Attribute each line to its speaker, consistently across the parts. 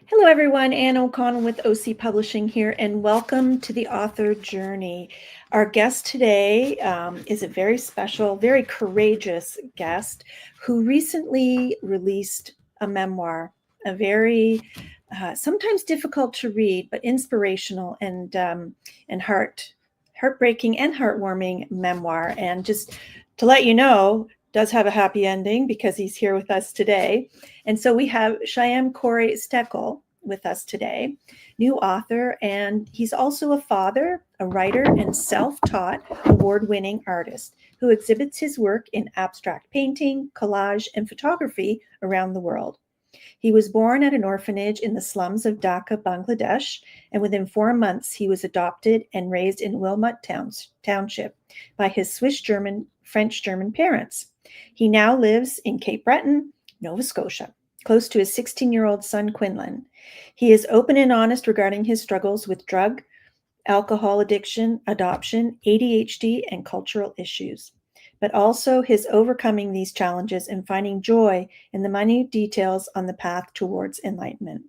Speaker 1: Hello, everyone. Anne O'Connell with OC Publishing here, and welcome to the Author Journey. Our guest today is a very special, very courageous guest who recently released a memoir, a very sometimes difficult to read, but inspirational and heartbreaking and heartwarming memoir. And just to let you know, does have a happy ending because he's here with us today. And so we have Shayam Korey Steckle with us today, new author, and he's also a father, a writer, and self-taught award-winning artist who exhibits his work in abstract painting, collage, and photography around the world. He was born at an orphanage in the slums of Dhaka, Bangladesh, and within 4 months he was adopted and raised in Wilmot Township by his Swiss-German, French-German parents. He now lives in Cape Breton, Nova Scotia, close to his 16-year-old son, Quinlan. He is open and honest regarding his struggles with drug, alcohol addiction, adoption, ADHD, and cultural issues, but also his overcoming these challenges and finding joy in the minute details on the path towards enlightenment.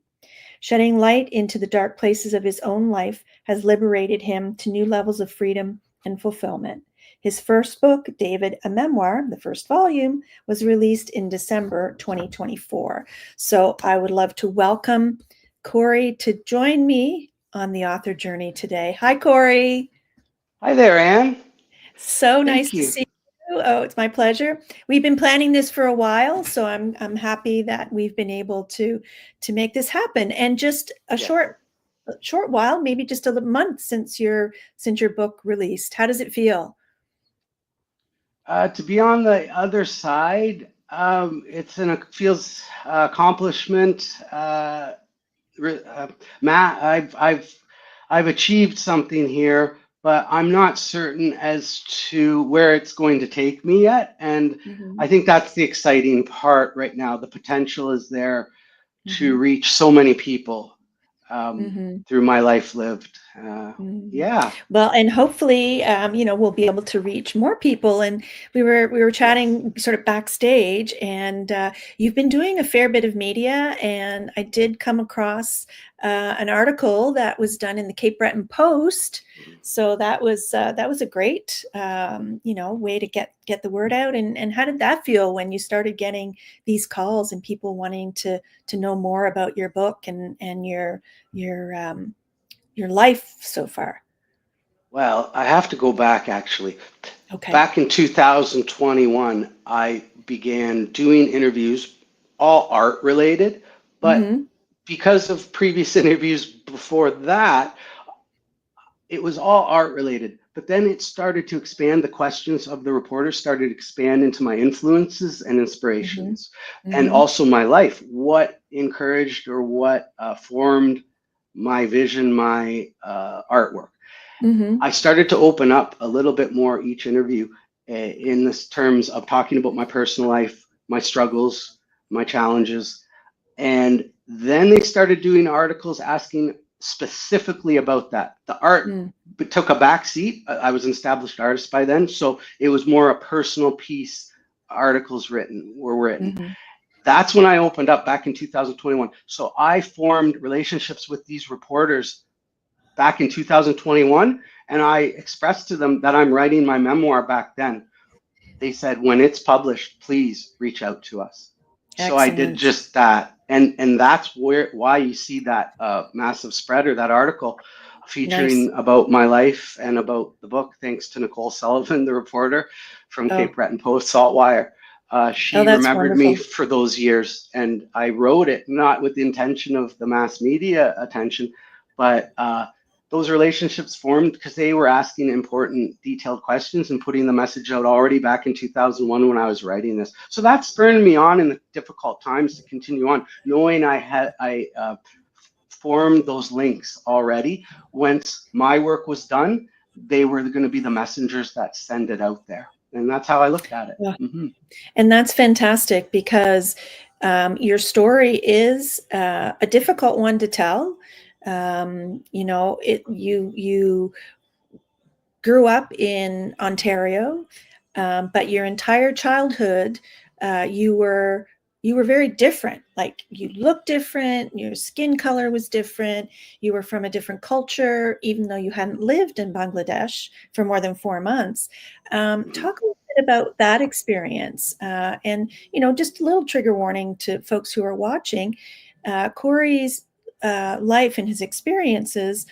Speaker 1: Shedding light into the dark places of his own life has liberated him to new levels of freedom and fulfillment. His first book, David, a Memoir, the first volume, was released in December 2024. So I would love to welcome Korey to join me on the author journey today. Hi, Korey.
Speaker 2: Hi there, Anne.
Speaker 1: So nice
Speaker 2: Thank
Speaker 1: to
Speaker 2: you.
Speaker 1: see you. Oh, it's my pleasure. We've been planning this for a while, so I'm happy that we've been able to make this happen. And just a
Speaker 2: Yes.
Speaker 1: short while, maybe just a month since your book released. How does it feel?
Speaker 2: To be on the other side, feels accomplishment. Matt, I've achieved something here, but I'm not certain as to where it's going to take me yet. And
Speaker 1: Mm-hmm.
Speaker 2: I think that's the exciting part right now. The potential is there to
Speaker 1: Mm-hmm.
Speaker 2: reach so many people
Speaker 1: Mm-hmm.
Speaker 2: through my life lived.
Speaker 1: Mm.
Speaker 2: Yeah.
Speaker 1: Well, and hopefully, we'll be able to reach more people. And we were
Speaker 2: Yes.
Speaker 1: chatting sort of backstage, and you've been doing a fair bit of media. And I did come across an article that was done in the Cape Breton Post. So that was a great way to get the word out. And how did that feel when you started getting these calls and people wanting to know more about your book and your life so far?
Speaker 2: Well, I have to go back actually.
Speaker 1: Okay.
Speaker 2: Back in 2021, I began doing interviews, all art related, but
Speaker 1: Mm-hmm.
Speaker 2: because of previous interviews before that, it was all art related. But then it started to expand, the questions of the reporters started to expand into my influences and
Speaker 1: Mm-hmm.
Speaker 2: inspirations, and
Speaker 1: Mm-hmm.
Speaker 2: also my life. What encouraged or what formed my vision, my artwork.
Speaker 1: Mm-hmm.
Speaker 2: I started to open up a little bit more each interview in this terms of talking about my personal life, my struggles, my challenges. And then they started doing articles asking specifically about that. The art
Speaker 1: Mm.
Speaker 2: took a back seat. I was an established artist by then. So it was more a personal piece. Articles were written.
Speaker 1: Mm-hmm.
Speaker 2: That's when I opened up back in 2021. So I formed relationships with these reporters back in 2021, and I expressed to them that I'm writing my memoir back then. They said, when it's published, please reach out to us. So I did
Speaker 1: Excellent.
Speaker 2: just that, and that's why you see that massive spread or that article
Speaker 1: Nice.
Speaker 2: featuring about my life and about the book, thanks to Nicole Sullivan, the reporter from
Speaker 1: Oh,
Speaker 2: Cape Breton Post Saltwire.
Speaker 1: oh,
Speaker 2: She
Speaker 1: that's
Speaker 2: remembered me
Speaker 1: wonderful.
Speaker 2: for those years, and I wrote it not with the intention of the mass media attention, but those relationships formed because they were asking important, detailed questions and putting the message out already back in 2001 when I was writing this. So that spurred me on in the difficult times to continue on, knowing I formed those links already. Once my work was done, they were going to be the messengers that send it out there, and that's how I looked at it.
Speaker 1: Yeah.
Speaker 2: Mm-hmm.
Speaker 1: And that's fantastic because your story is a difficult one to tell. You grew up in Ontario, but your entire childhood, you were you were very different. Like, you looked different, your skin color was different, you were from a different culture, even though you hadn't lived in Bangladesh for more than 4 months. Talk a little bit about that experience. And, just a little trigger warning to folks who are watching. Korey's life and his experiences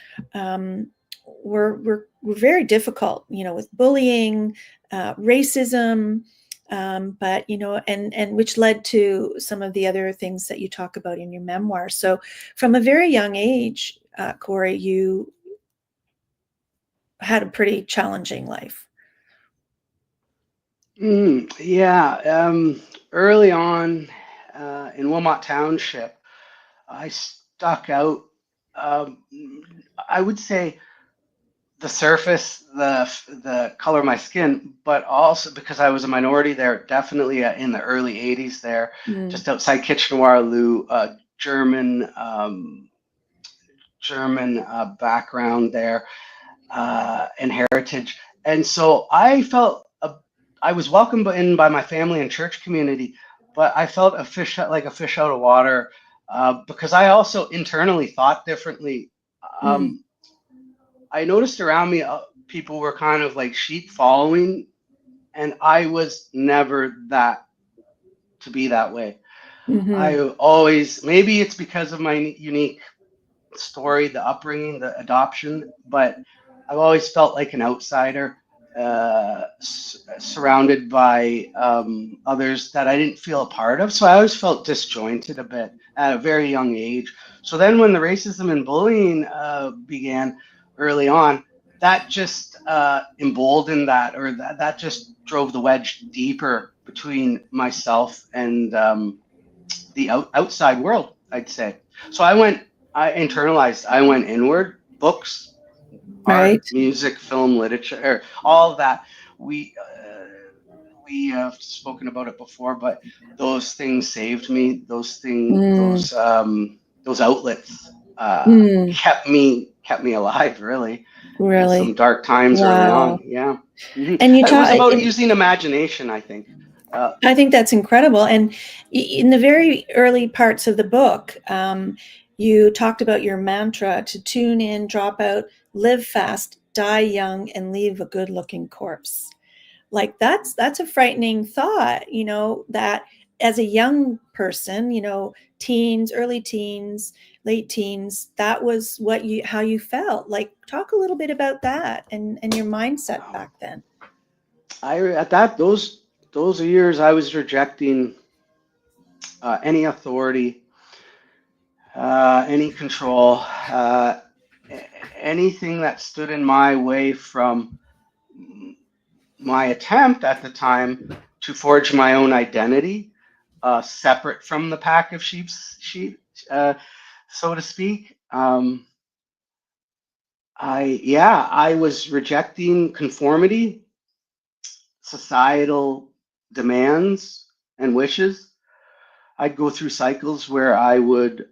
Speaker 1: were very difficult, with bullying, racism, but and which led to some of the other things that you talk about in your memoir. So from a very young age, Korey, you had a pretty challenging life.
Speaker 2: Yeah, early on in Wilmot Township, I stuck out. Um, I would say the surface, the color of my skin, but also because I was a minority there, definitely in the early 80s there, just outside Kitchener-Waterloo, German background there, and heritage. And so I felt I was welcomed in by my family and church community, but I felt like a fish out of water because I also internally thought differently. I noticed around me people were kind of like sheep following, and I was never to be that way. I always, maybe it's because of my unique story, the upbringing, the adoption, but I've always felt like an outsider, surrounded by others that I didn't feel a part of. So I always felt disjointed a bit at a very young age. So then when the racism and bullying began early on, that just emboldened that, or that just drove the wedge deeper between myself and the outside world, I'd say. So I internalized, I went inward, books, art,
Speaker 1: Right.
Speaker 2: music, film, literature, all of that. We have spoken about it before, but those things saved me. Those outlets kept me alive, really, in some
Speaker 1: Really?
Speaker 2: dark times early on.
Speaker 1: Wow.
Speaker 2: Yeah.
Speaker 1: And you
Speaker 2: It was
Speaker 1: talk,
Speaker 2: about using imagination, I think.
Speaker 1: I think that's incredible. And in the very early parts of the book, you talked about your mantra to tune in, drop out, live fast, die young, and leave a good-looking corpse. Like, that's a frightening thought, that as a young person, teens, early teens, late teens, that was how you felt. Like, talk a little bit about that and your mindset back then.
Speaker 2: Those years I was rejecting any authority, any control, anything that stood in my way from my attempt at the time to forge my own identity, separate from the pack of sheep, so to speak. I was rejecting conformity, societal demands and wishes. I'd go through cycles where I would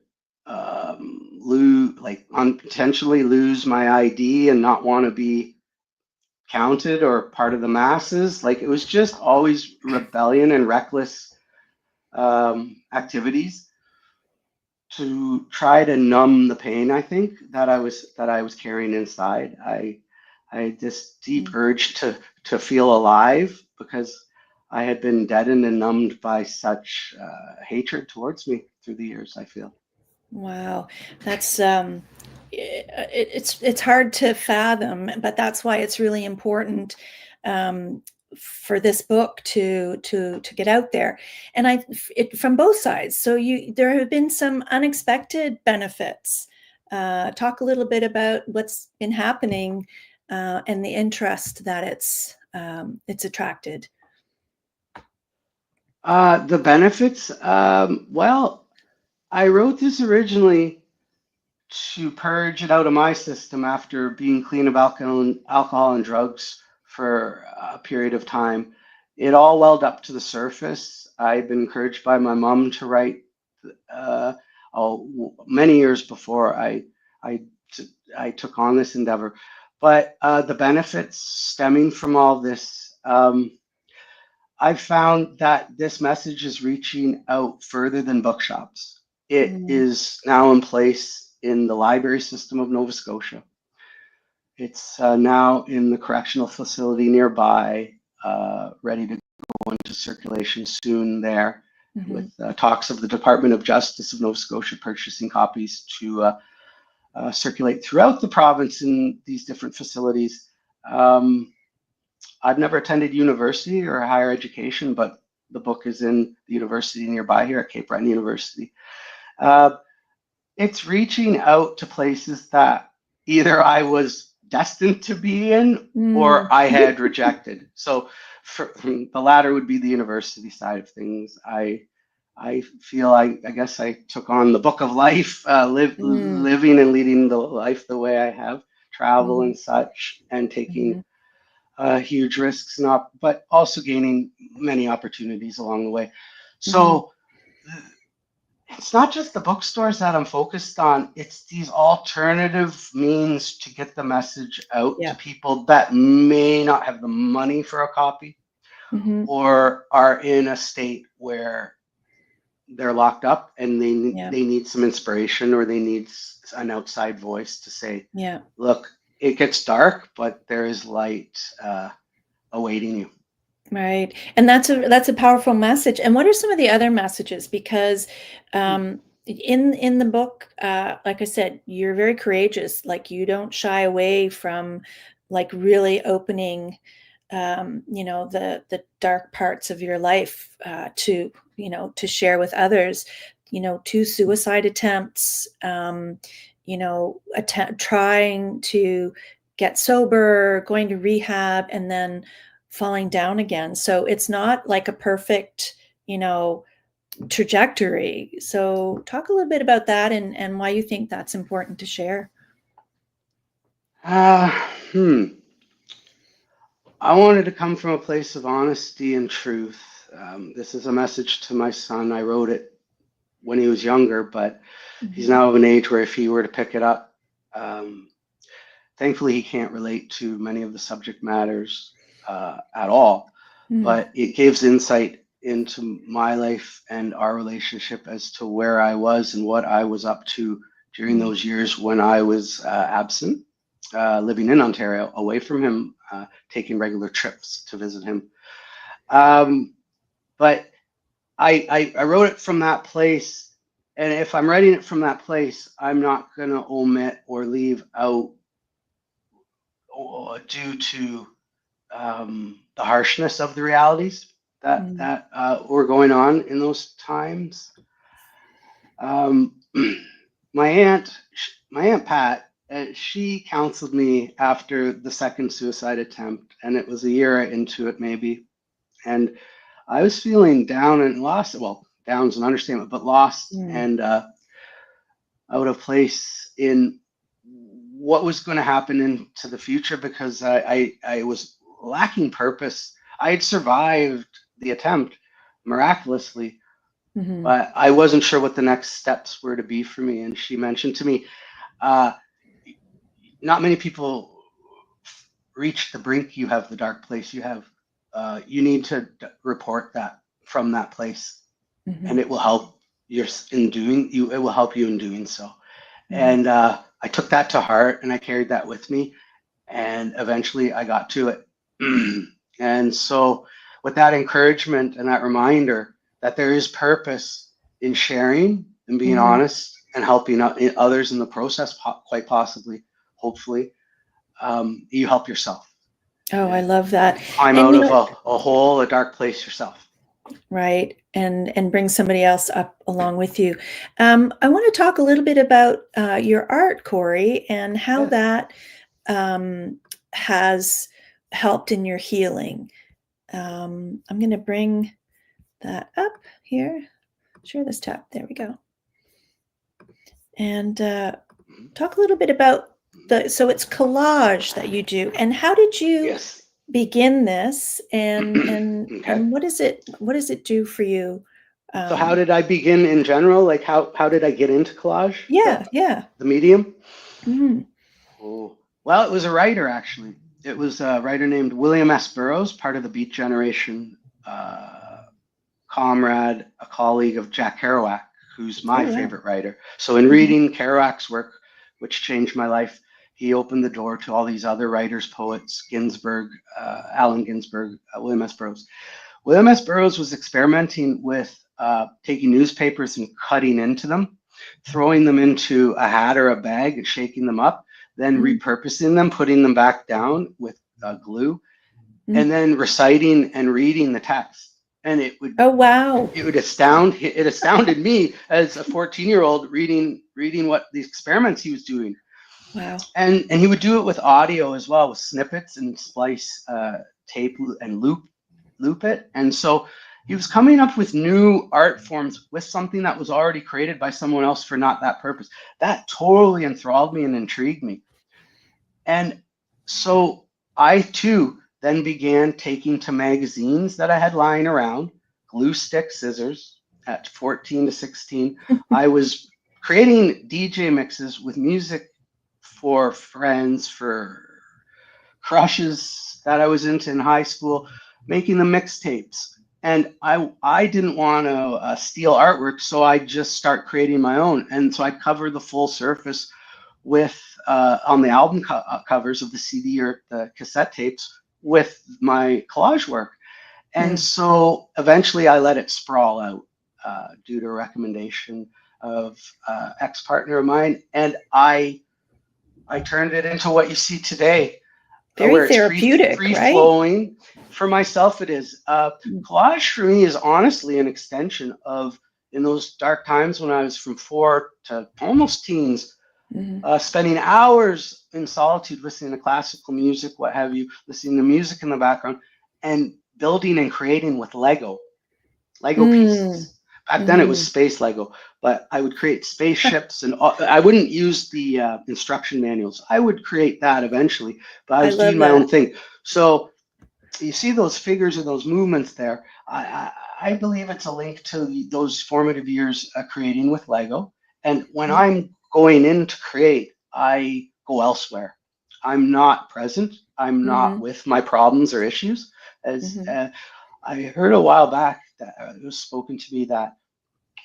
Speaker 2: potentially lose my ID and not want to be counted or part of the masses. Like, it was just always rebellion and reckless activities to try to numb the pain, I think, that I was carrying inside. I had this deep urge to feel alive because I had been deadened and numbed by such hatred towards me through the years, I feel.
Speaker 1: Wow, that's it's hard to fathom, but that's why it's really important for this book to get out there, and from both sides. So there have been some unexpected benefits. Talk a little bit about what's been happening and the interest that it's attracted.
Speaker 2: The benefits, well, I wrote this originally to purge it out of my system after being clean of alcohol and drugs for a period of time. It all welled up to the surface. I'd been encouraged by my mom to write many years before I took on this endeavor. But the benefits stemming from all this, I've found that this message is reaching out further than bookshops. It is now in place in the library system of Nova Scotia. It's now in the correctional facility nearby, ready to go into circulation soon there, with talks of the Department of Justice of Nova Scotia purchasing copies to circulate throughout the province in these different facilities. I've never attended university or higher education, but the book is in the university nearby here at Cape Breton University. It's reaching out to places that either I was destined to be in or I had rejected. So the latter would be the university side of things. I feel I guess I took on the book of life, living and leading the life the way I have, travel and such, and taking huge risks, but also gaining many opportunities along the way. So it's not just the bookstores that I'm focused on. It's these alternative means to get the message out to people that may not have the money for a copy or are in a state where they're locked up and they need some inspiration, or they need an outside voice to say, look, it gets dark, but there is light awaiting you.
Speaker 1: Right. And that's a powerful message. And what are some of the other messages? Because in the book, like I said, you're very courageous. Like, you don't shy away from like really opening the dark parts of your life to share with others, 2 suicide attempts, trying to get sober, going to rehab, and then falling down again. So it's not like a perfect, trajectory. So talk a little bit about that and why you think that's important to share.
Speaker 2: I wanted to come from a place of honesty and truth. This is a message to my son. I wrote it when he was younger, but he's now of an age where if he were to pick it up, thankfully he can't relate to many of the subject matters at all, but it gives insight into my life and our relationship as to where I was and what I was up to during those years when I was absent, living in Ontario, away from him, taking regular trips to visit him. But I wrote it from that place, and if I'm writing it from that place, I'm not going to omit or leave out due to the harshness of the realities that were going on in those times. My aunt Pat, she counseled me after the second suicide attempt, and it was a year into it maybe, and I was feeling down and lost. Well, down's an understatement, but lost and out of place in what was going to happen into the future, because I was lacking purpose. I had survived the attempt miraculously, but I wasn't sure what the next steps were to be for me. And she mentioned to me, not many people reach the brink you have, the dark place you have. You need to report that from that place, and it will help it will help you in doing so. And I took that to heart, and I carried that with me, and eventually I got to it. And so with that encouragement and that reminder that there is purpose in sharing and being honest and helping others in the process, quite possibly, hopefully, you help yourself.
Speaker 1: Oh, I love that.
Speaker 2: Climb out of a hole, a dark place yourself.
Speaker 1: Right. And bring somebody else up along with you. I want to talk a little bit about your art, Korey, and how that has helped in your healing. I'm going to bring that up here. Share this tab. There we go. And talk a little bit about so it's collage that you do. And how did you begin this? And what does it do for you?
Speaker 2: So how did I begin in general? Like how did I get into collage? The medium? Oh, well, it was a writer, actually. It was a writer named William S. Burroughs, part of the Beat generation comrade, a colleague of Jack Kerouac, who's my favorite writer. So in reading Kerouac's work, which changed my life, he opened the door to all these other writers, poets, Ginsberg, Allen Ginsberg, William S. Burroughs. William S. Burroughs was experimenting with taking newspapers and cutting into them, throwing them into a hat or a bag and shaking them up, then repurposing them, putting them back down with glue, and then reciting and reading the text. And it would it astounded me as a 14-year-old reading what the experiments he was doing.
Speaker 1: Wow.
Speaker 2: And he would do it with audio as well, with snippets and splice tape and loop it. And so he was coming up with new art forms with something that was already created by someone else for not that purpose. That totally enthralled me and intrigued me. And so I too then began taking to magazines that I had lying around, glue stick scissors at 14 to 16. I was creating DJ mixes with music for friends, for crushes that I was into in high school, making the mixtapes. And I didn't want to steal artwork, so I just start creating my own. And so I'd cover the full surface with on the album covers of the CD or the cassette tapes with my collage work. And so eventually I let it sprawl out due to a recommendation of ex-partner of mine. And I turned it into what you see today.
Speaker 1: Very therapeutic,
Speaker 2: free
Speaker 1: right?
Speaker 2: flowing. For myself, it is. Collage for me is honestly an extension of, in those dark times when I was from 4 to almost teens, spending hours in solitude listening to classical music, what have you, listening to music in the background, and building and creating with Lego pieces. Back then it was space Lego, but I would create spaceships and I wouldn't use the instruction manuals. I would create that eventually, but I was doing my own thing. So you see those figures and those movements there. I believe it's a link to those formative years creating with Lego. And when I'm going in to create, I go elsewhere. I'm not present. I'm not with my problems or issues. As I heard a while back that it was spoken to me that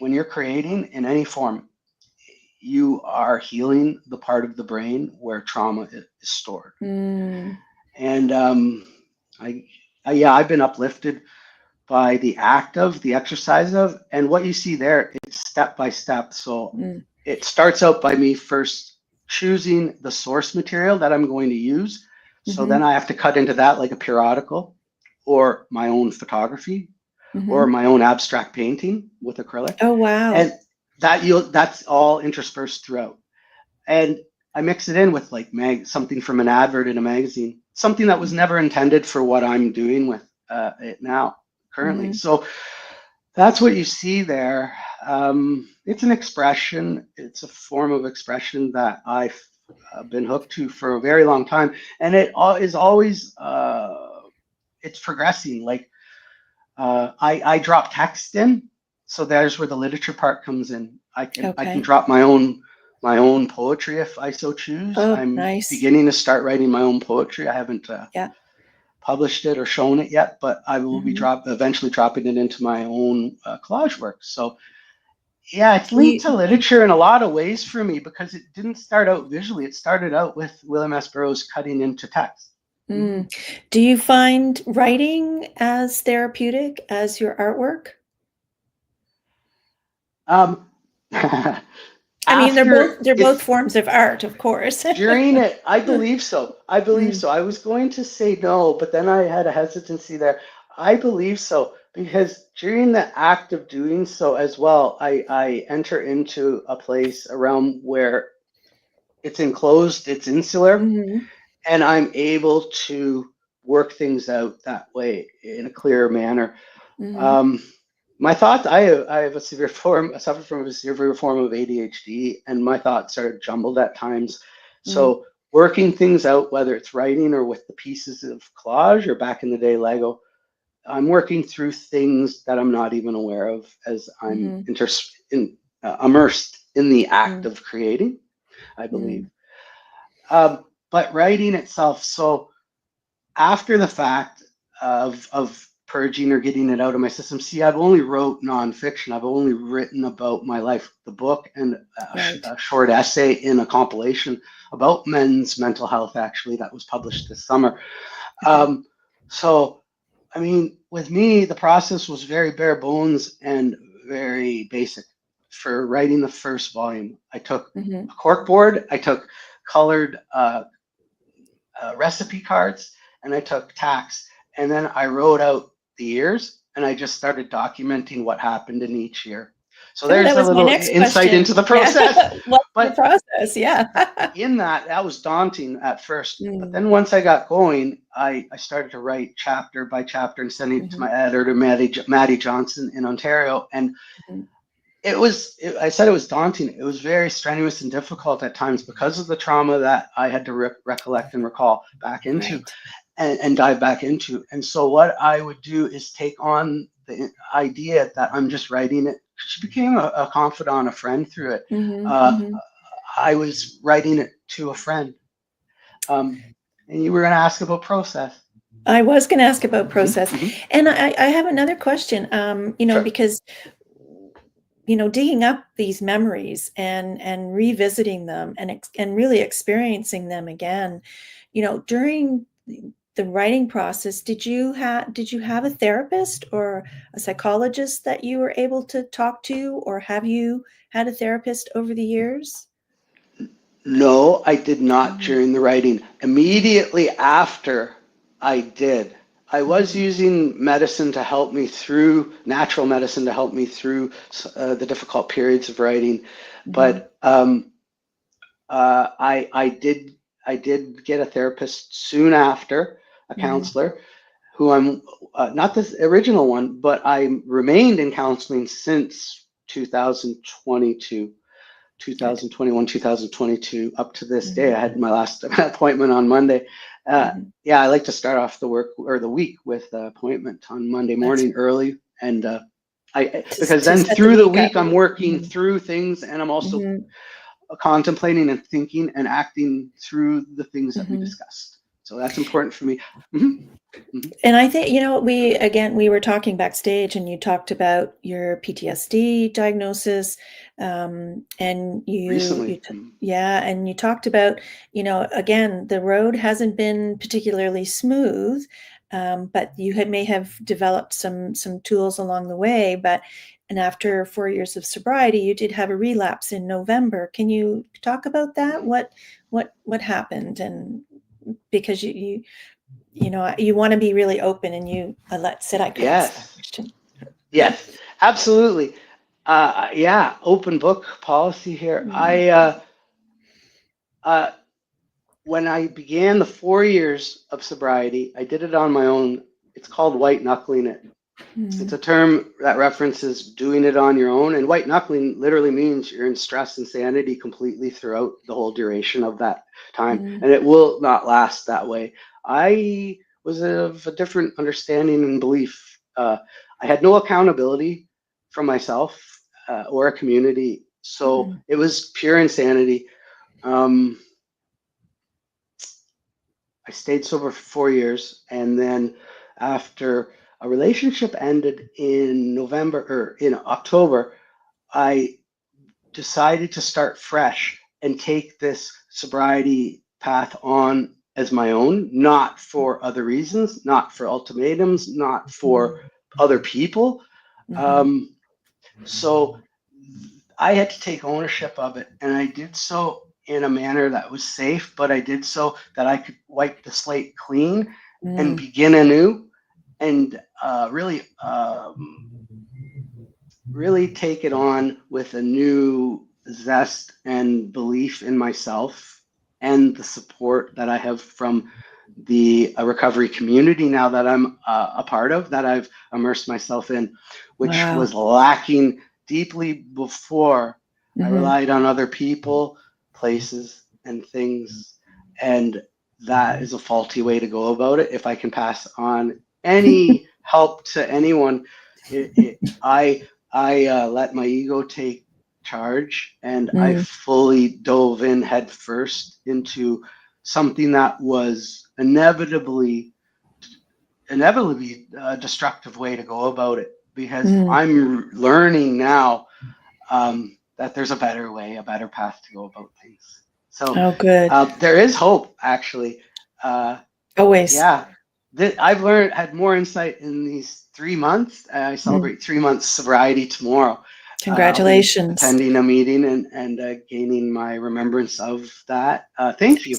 Speaker 2: when you're creating in any form, you are healing the part of the brain where trauma is stored. And I've been uplifted by the act of, the exercise of, and what you see there, it's step by step. So it starts out by me first choosing the source material that I'm going to use. So then I have to cut into that like a periodical or my own photography or my own abstract painting with acrylic.
Speaker 1: Oh, wow.
Speaker 2: And that's all interspersed throughout. And I mix it in with like something from an advert in a magazine, something that was never intended for what I'm doing with it now currently. So that's what you see there. It's an expression. It's a form of expression that I've been hooked to for a very long time. And it is always, it's progressing. Like I drop text in. So there's where the literature part comes in. I can drop my own poetry if I so choose. I'm beginning to start writing my own poetry. I haven't published it or shown it yet, but I will be eventually dropping it into my own collage work. So yeah, it's linked to literature in a lot of ways for me because it didn't start out visually. It started out with William S. Burroughs cutting into text.
Speaker 1: Do you find writing as therapeutic as your artwork? I mean, they're both forms of art, of course.
Speaker 2: During it, I believe so. I was going to say no, but then I had a hesitancy there. I believe so because during the act of doing so as well, I enter into a place around where it's enclosed, it's insular, and I'm able to work things out that way in a clearer manner. My thoughts, I have a severe form, I suffer from a severe form of ADHD, and my thoughts are jumbled at times. So working things out, whether it's writing or with the pieces of collage or back in the day Lego, I'm working through things that I'm not even aware of as I'm immersed in the act of creating, I believe. But writing itself, so after the fact of purging or getting it out of my system. See, I've only wrote nonfiction. I've only written about my life, the book, and a short essay in a compilation about men's mental health, actually, that was published this summer. So, I mean, with me, the process was very bare bones and very basic. For writing the first volume, I took a cork board, I took colored recipe cards, and I took tacks, and then I wrote out the years, and I just started documenting what happened in each year. So there's a little insight into the process.
Speaker 1: Yeah.
Speaker 2: But
Speaker 1: the process, yeah.
Speaker 2: in that was daunting at first. But then once I got going, I started to write chapter by chapter and sending it to my editor, Maddie Johnson in Ontario. And I said it was daunting. It was very strenuous and difficult at times because of the trauma that I had to recollect and recall back into and dive back into. And so what I would do is take on the idea that I'm just writing it. She became a confidant, a friend through it. I was writing it to a friend. And you were going to ask about process.
Speaker 1: I was going to ask about process. And I have another question, because digging up these memories and revisiting them and really experiencing them again, during the writing process, did you have a therapist or a psychologist that you were able to talk to, or have you had a therapist over the years?
Speaker 2: No, I did not during the writing. Immediately after I did, I was using medicine to help me through, natural medicine to help me through the difficult periods of writing. But I did get a therapist soon after, a counselor, who I'm not the original one, but I remained in counseling since 2021, 2022, up to this day. I had my last appointment on Monday. I like to start off the week with the appointment on Monday morning early, and because then through the week I'm working through things, and I'm also contemplating and thinking and acting through the things that we discussed. So that's important for me.
Speaker 1: And I think, we were talking backstage, and you talked about your PTSD diagnosis, and you
Speaker 2: recently.
Speaker 1: And you talked about, again, the road hasn't been particularly smooth, but you may have developed some tools along the way. And after 4 years of sobriety, you did have a relapse in November. Can you talk about that? What happened? And because you want to be really open, and said I could ask that question.
Speaker 2: Yes, absolutely. Open book policy here. When I began the 4 years of sobriety, I did it on my own. It's called white knuckling it. It's a term that references doing it on your own. And white knuckling literally means you're in stress and sanity completely throughout the whole duration of that time. And it will not last that way. I was of a different understanding and belief. I had no accountability from myself or a community. So it was pure insanity. I stayed sober for 4 years, and then after a relationship ended in October, I decided to start fresh and take this sobriety path on as my own, not for other reasons, not for ultimatums, not for other people. So I had to take ownership of it, and I did so in a manner that was safe, but I did so that I could wipe the slate clean and begin anew, and really take it on with a new zest and belief in myself, and the support that I have from the recovery community now that I'm a part of, that I've immersed myself in, which was lacking deeply before. I relied on other people, places, and things, and that is a faulty way to go about it. If I can pass on any help to anyone, I let my ego take charge, and I fully dove in head first into something that was inevitably inevitably a destructive way to go about it, because I'm learning now that there's a better way, a better path to go about things. So
Speaker 1: Oh, good.
Speaker 2: there is hope, actually.
Speaker 1: Always.
Speaker 2: Yeah, I've had more insight in these 3 months. I celebrate 3 months sobriety tomorrow. I'll be
Speaker 1: Congratulations.
Speaker 2: attending a meeting and gaining my remembrance of that. Thank you.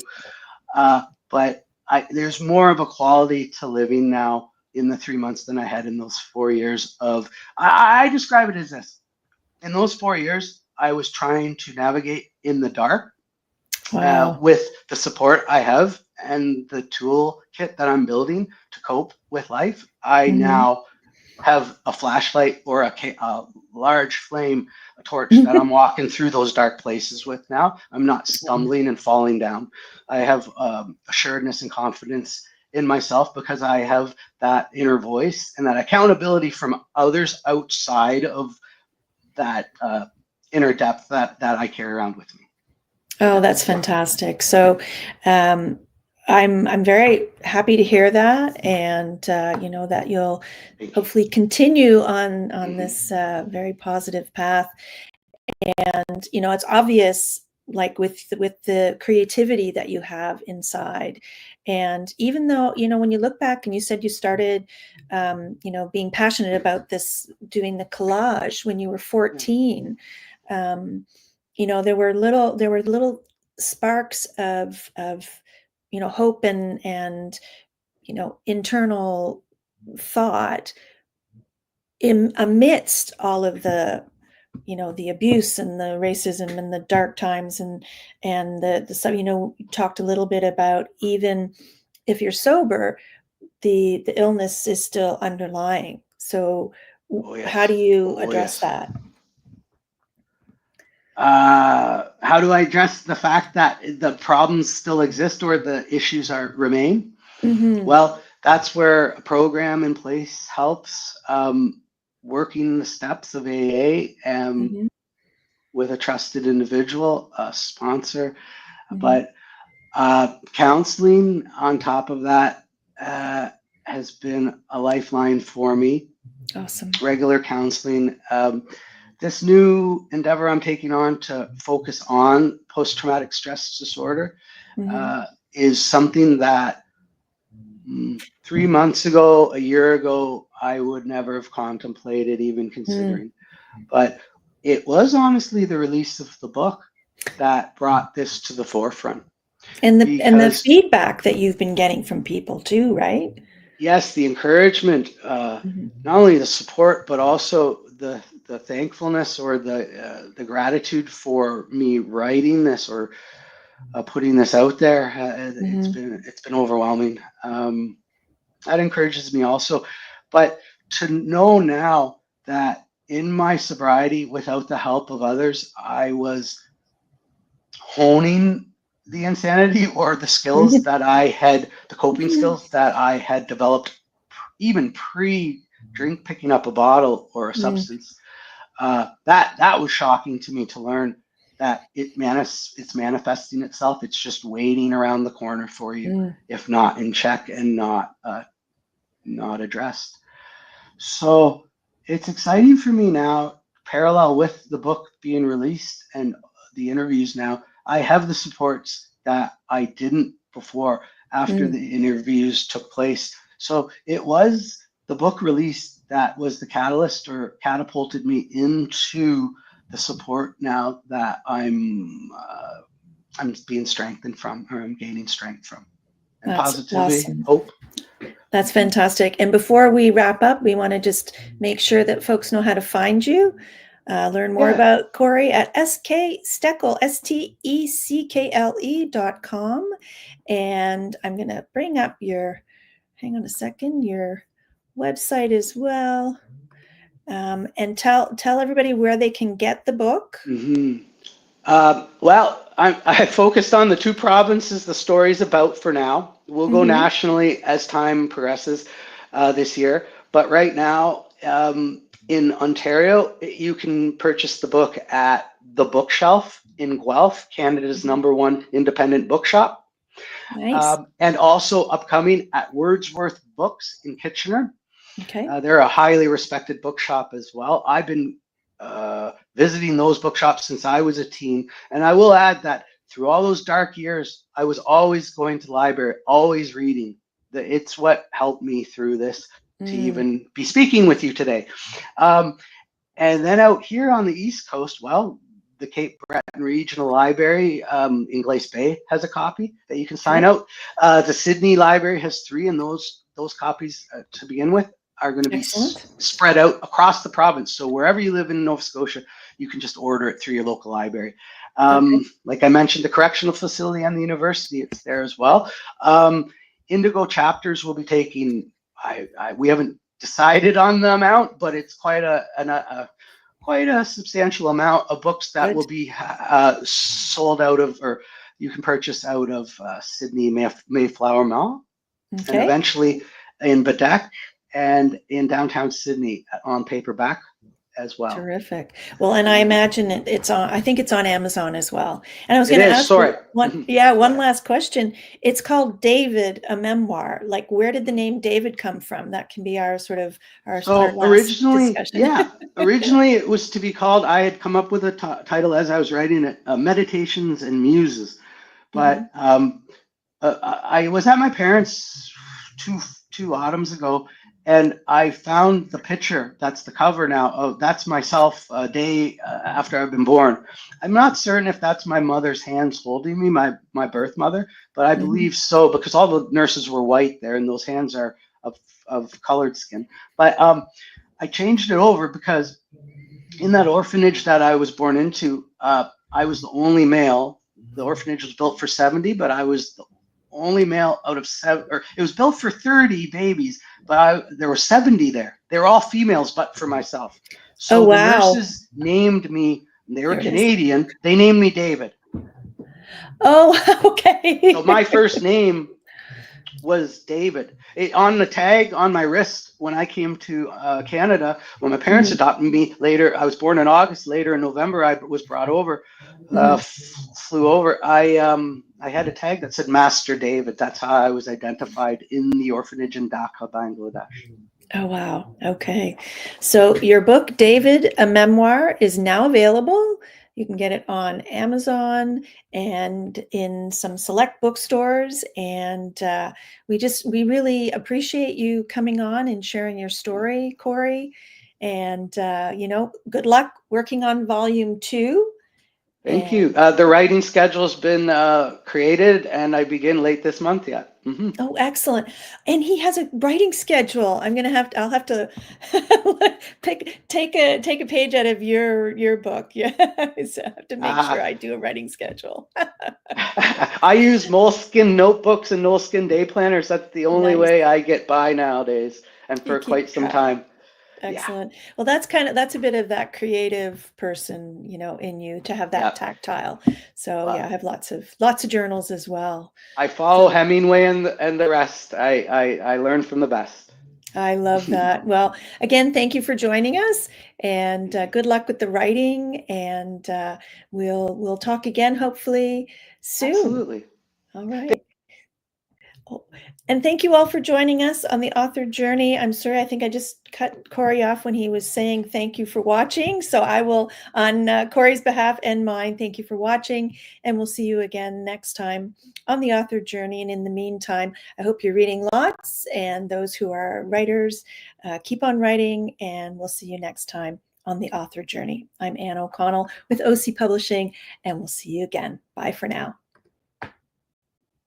Speaker 2: But there's more of a quality to living now in the 3 months than I had in those 4 years of, I describe it as this. In those 4 years, I was trying to navigate in the dark.
Speaker 1: Wow.
Speaker 2: With the support I have and the toolkit that I'm building to cope with life. I now have a flashlight or a large flame, a torch that I'm walking through those dark places with now. I'm not stumbling and falling down. I have assuredness and confidence in myself because I have that inner voice and that accountability from others outside of that inner depth that I carry around with me.
Speaker 1: Oh, that's fantastic. So, I'm very happy to hear that, and that you'll hopefully continue on this very positive path. And it's obvious, like with the creativity that you have inside. And even though when you look back and you said you started, being passionate about this, doing the collage when you were 14. There were little sparks of hope and internal thought amidst all of the the abuse and the racism and the dark times and the stuff. You talked a little bit about, even if you're sober, the illness is still underlying. So how do you address that?
Speaker 2: How do I address the fact that the problems still exist or the issues remain? Well, that's where a program in place helps. Working the steps of AA with a trusted individual, a sponsor, but counseling on top of that has been a lifeline for me.
Speaker 1: Awesome.
Speaker 2: Regular counseling. This new endeavor I'm taking on to focus on post-traumatic stress disorder is something that 3 months ago, a year ago, I would never have contemplated even considering. But it was honestly the release of the book that brought this to the forefront.
Speaker 1: And the feedback that you've been getting from people too, right?
Speaker 2: Yes, the encouragement, not only the support, but also the thankfulness or the gratitude for me writing this or putting this out there. It's been overwhelming. That encourages me also. But to know now that in my sobriety, without the help of others, I was honing the insanity or the skills that I had, the coping skills that I had developed even pre-drink picking up a bottle or a substance. That was shocking to me to learn that it's manifesting itself. It's just waiting around the corner for you, if not in check and not addressed. So it's exciting for me now, parallel with the book being released and the interviews now, I have the supports that I didn't before after the interviews took place. So it was the book release that was the catalyst or catapulted me into the support now that I'm being strengthened from, or I'm gaining strength from. And
Speaker 1: that's
Speaker 2: positivity,
Speaker 1: awesome.
Speaker 2: hope.
Speaker 1: That's fantastic. And before we wrap up, we want to just make sure that folks know how to find you. Learn more about Korey at Steckle, STECKLE.com. And I'm going to bring up your website as well. And tell everybody where they can get the book.
Speaker 2: Well, I focused on the 2 provinces the story's about for now. We'll go nationally as time progresses this year. But right now, in Ontario, you can purchase the book at The Bookshelf in Guelph, Canada's #1 independent bookshop.
Speaker 1: Nice.
Speaker 2: And also upcoming at Wordsworth Books in Kitchener.
Speaker 1: Okay.
Speaker 2: They're a highly respected bookshop as well. I've been visiting those bookshops since I was a teen. And I will add that through all those dark years, I was always going to the library, always reading. It's what helped me through this to even be speaking with you today. And then out here on the East Coast, well, the Cape Breton Regional Library in Glace Bay has a copy that you can sign out. The Sydney Library has 3, and those copies to begin with are going to be spread out across the province. So wherever you live in Nova Scotia, you can just order it through your local library. Like I mentioned, the correctional facility and the university, it's there as well. Indigo chapters will be taking, we haven't decided on the amount, but it's quite a substantial amount of books that will be sold out of, or you can purchase out of Sydney Mayflower Mall, and eventually in Badek and in downtown Sydney on paperback as well.
Speaker 1: Terrific. Well, and I imagine it's on, I think it's on Amazon as well. And I was going to ask one last question. It's called David, a memoir. Like, where did the name David come from? That can be our sort of our
Speaker 2: originally
Speaker 1: discussion.
Speaker 2: Originally it was to be called, I had come up with a title as I was writing it, Meditations and Muses. But I was at my parents' two autumns ago, and I found the picture, that's the cover now, that's myself a day after I've been born. I'm not certain if that's my mother's hands holding me, my birth mother, but I believe so, because all the nurses were white there and those hands are of colored skin. But I changed it over because in that orphanage that I was born into, I was the only male. The orphanage was built for 70, but I was the only male out of 7, or it was built for 30 babies, but there were 70 there. They were all females, but for myself. So the nurses named me, they were Canadian, they named me David.
Speaker 1: Oh, okay.
Speaker 2: So my first name was David. On the tag on my wrist when I came to Canada, when my parents adopted me later, I was born in August, later in November I was brought over, flew over. I had a tag that said Master David. That's how I was identified in the orphanage in Dhaka, Bangladesh.
Speaker 1: Oh, wow. Okay. So your book, David, a memoir, is now available. You can get it on Amazon and in some select bookstores. And we really appreciate you coming on and sharing your story, Korey. And, good luck working on volume 2.
Speaker 2: Thank you. The writing schedule has been created, and I begin late this month yet.
Speaker 1: Oh, excellent. And he has a writing schedule. I'll have to take a page out of your book. Yeah. So I have to make sure I do a writing schedule.
Speaker 2: I use Moleskine notebooks and Moleskine day planners. That's the only way I get by nowadays, and for quite some time.
Speaker 1: Excellent. Well, that's a bit of that creative person, in you, to have that tactile. So I have lots of journals as well.
Speaker 2: I follow Hemingway and the rest. I learn from the best.
Speaker 1: I love that. Well, again, thank you for joining us, and good luck with the writing. And we'll talk again, hopefully soon.
Speaker 2: Absolutely.
Speaker 1: All right. And thank you all for joining us on the author journey. I'm sorry, I think I just cut Korey off when he was saying thank you for watching. So I will, on Korey's behalf and mine, thank you for watching. And we'll see you again next time on the author journey. And in the meantime, I hope you're reading lots. And those who are writers, keep on writing. And we'll see you next time on the author journey. I'm Anne O'Connell with OC Publishing, and we'll see you again. Bye for now.